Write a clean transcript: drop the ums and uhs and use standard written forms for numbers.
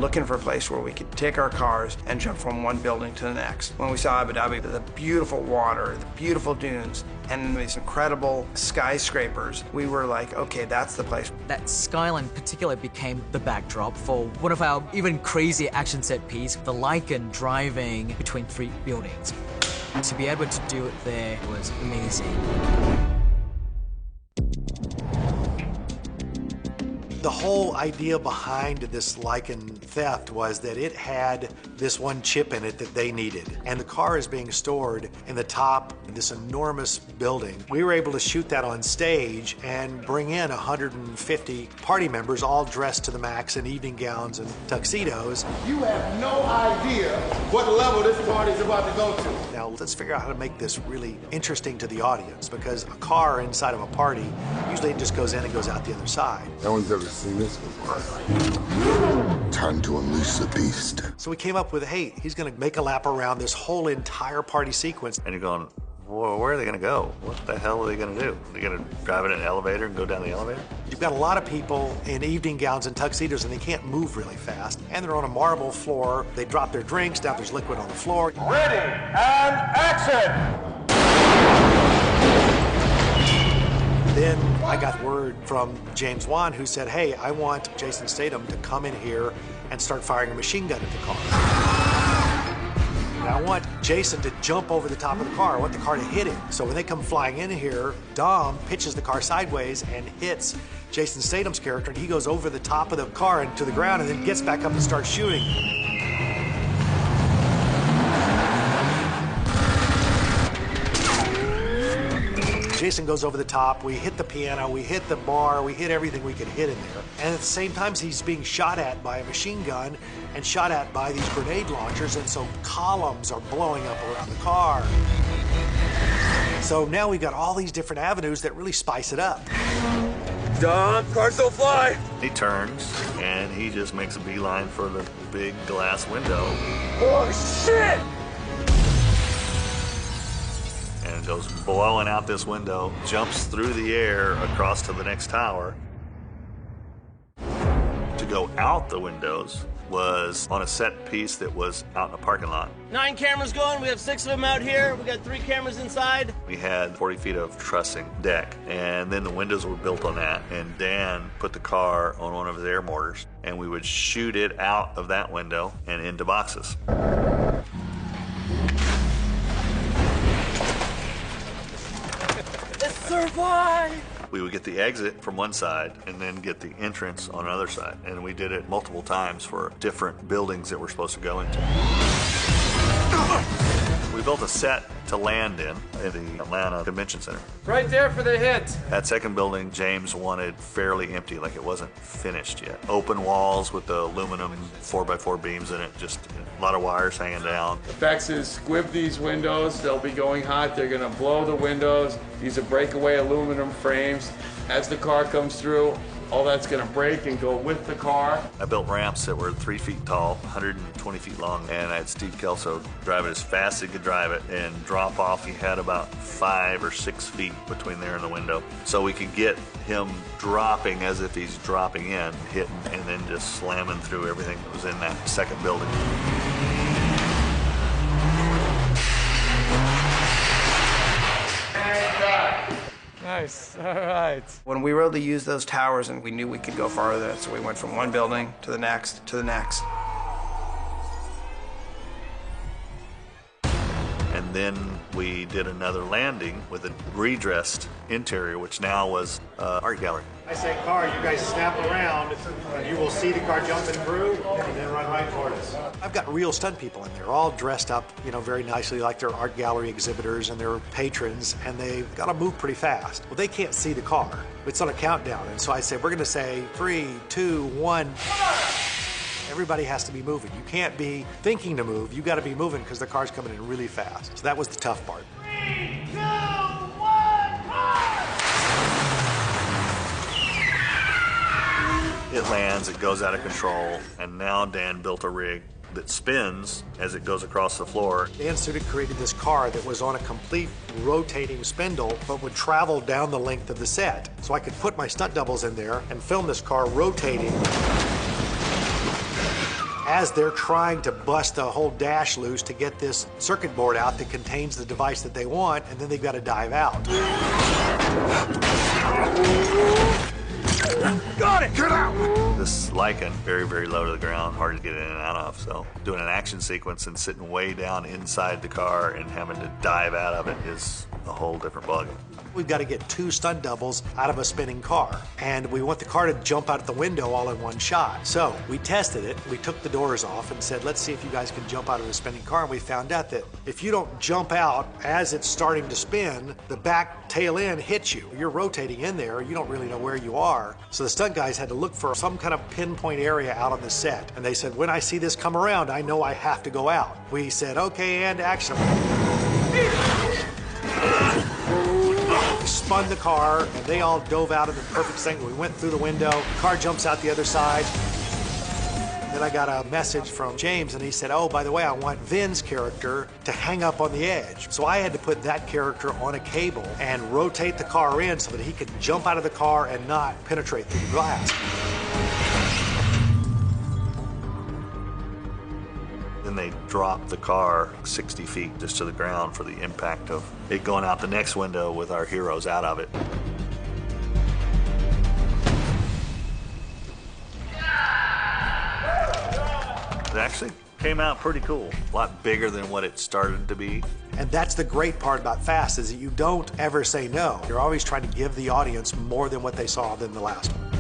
looking for a place where we could take our cars and jump from one building to the next. When we saw Abu Dhabi, the beautiful water, the beautiful dunes, and these incredible skyscrapers, we were like, okay, that's the place. That skyline in particular became the backdrop for one of our even crazier action set piece, the Lycan driving between 3 buildings. To be able to do it there was amazing. The whole idea behind this Lycan theft was that it had this one chip in it that they needed. And the car is being stored in the top of this enormous building. We were able to shoot that on stage and bring in 150 party members all dressed to the max in evening gowns and tuxedos. You have no idea what level this party is about to go to. Now let's figure out how to make this really interesting to the audience, because a car inside of a party, usually it just goes in and goes out the other side. No one's ever seen this before. Time to unleash the beast. So we came up with, hey, he's gonna make a lap around this whole entire party sequence. And you're going, well, where are they gonna go? What the hell are they gonna do? Are they gonna drive in an elevator and go down the elevator? You've got a lot of people in evening gowns and tuxedos, and they can't move really fast. And they're on a marble floor. They drop their drinks, now there's liquid on the floor. Ready and action! Then I got word from James Wan, who said, hey, I want Jason Statham to come in here and start firing a machine gun at the car. And I want Jason to jump over the top of the car. I want the car to hit him. So when they come flying in here, Dom pitches the car sideways and hits Jason Statham's character, and he goes over the top of the car and to the ground and then gets back up and starts shooting. Jason goes over the top, we hit the piano, we hit the bar, we hit everything we could hit in there. And at the same time, he's being shot at by a machine gun and shot at by these grenade launchers, and so columns are blowing up around the car. So now we've got all these different avenues that really spice it up. Dom, cars don't fly! He turns, and he just makes a beeline for the big glass window. Oh, shit! And goes blowing out this window, jumps through the air across to the next tower. To go out the windows was on a set piece that was out in a parking lot. 9 cameras going, we have 6 of them out here. We got 3 cameras inside. We had 40 feet of trussing deck, and then the windows were built on that, and Dan put the car on one of his air mortars, and we would shoot it out of that window and into boxes. Survive! We would get the exit from one side and then get the entrance on another side. And we did it multiple times for different buildings that we're supposed to go into. We built a set to land in at the Atlanta Convention Center. Right there for the hit. That second building, James wanted fairly empty, like it wasn't finished yet. Open walls with the aluminum 4x4 beams in it, just a lot of wires hanging down. Bex has squibbed these windows. They'll be going hot. They're gonna blow the windows. These are breakaway aluminum frames. As the car comes through, all that's gonna break and go with the car. I built ramps that were 3 feet tall, 120 feet long, and I had Steve Kelso drive it as fast as he could drive it and drop off. He had about 5 or 6 feet between there and the window. So we could get him dropping as if he's dropping in, hitting, and then just slamming through everything that was in that second building. Nice, all right. When we were able to use those towers, and we knew we could go farther, so we went from one building to the next to the next. And then we did another landing with a redressed interior, which now was art gallery. I say car, you guys snap around, and you will see the car jumping through, and then run right toward us. I've got real stunt people in there, all dressed up, you know, very nicely like their art gallery exhibitors and their patrons, and they've got to move pretty fast. Well, they can't see the car. It's on a countdown, and so I say, we're gonna say 3, 2, 1. Everybody has to be moving. You can't be thinking to move. You got to be moving because the car's coming in really fast. So that was the tough part. 3, 2, 1, It lands, it goes out of control, and now Dan built a rig that spins as it goes across the floor. Dan Sudik created this car that was on a complete rotating spindle, but would travel down the length of the set. So I could put my stunt doubles in there and film this car rotating as they're trying to bust the whole dash loose to get this circuit board out that contains the device that they want, and then they've got to dive out. Got it! Get out! This Lycan, very, very low to the ground, hard to get in and out of. So doing an action sequence and sitting way down inside the car and having to dive out of it is a whole different ballgame. We've got to get 2 stunt doubles out of a spinning car, and we want the car to jump out the window all in one shot. So we tested it. We took the doors off and said, let's see if you guys can jump out of a spinning car. And we found out that if you don't jump out as it's starting to spin, the back tail end hits you. You're rotating in there. You don't really know where you are. So the stunt guys had to look for some kind of pinpoint area out on the set. And they said, when I see this come around, I know I have to go out. We said, okay, and action. We spun the car, and they all dove out of the perfect thing. We went through the window, the car jumps out the other side. Then I got a message from James, and he said, oh, by the way, I want Vin's character to hang up on the edge. So I had to put that character on a cable and rotate the car in so that he could jump out of the car and not penetrate through the glass. Then they dropped the car 60 feet just to the ground for the impact of it going out the next window with our heroes out of it. It actually came out pretty cool. A lot bigger than what it started to be. And that's the great part about Fast, is that you don't ever say no. You're always trying to give the audience more than what they saw than the last one.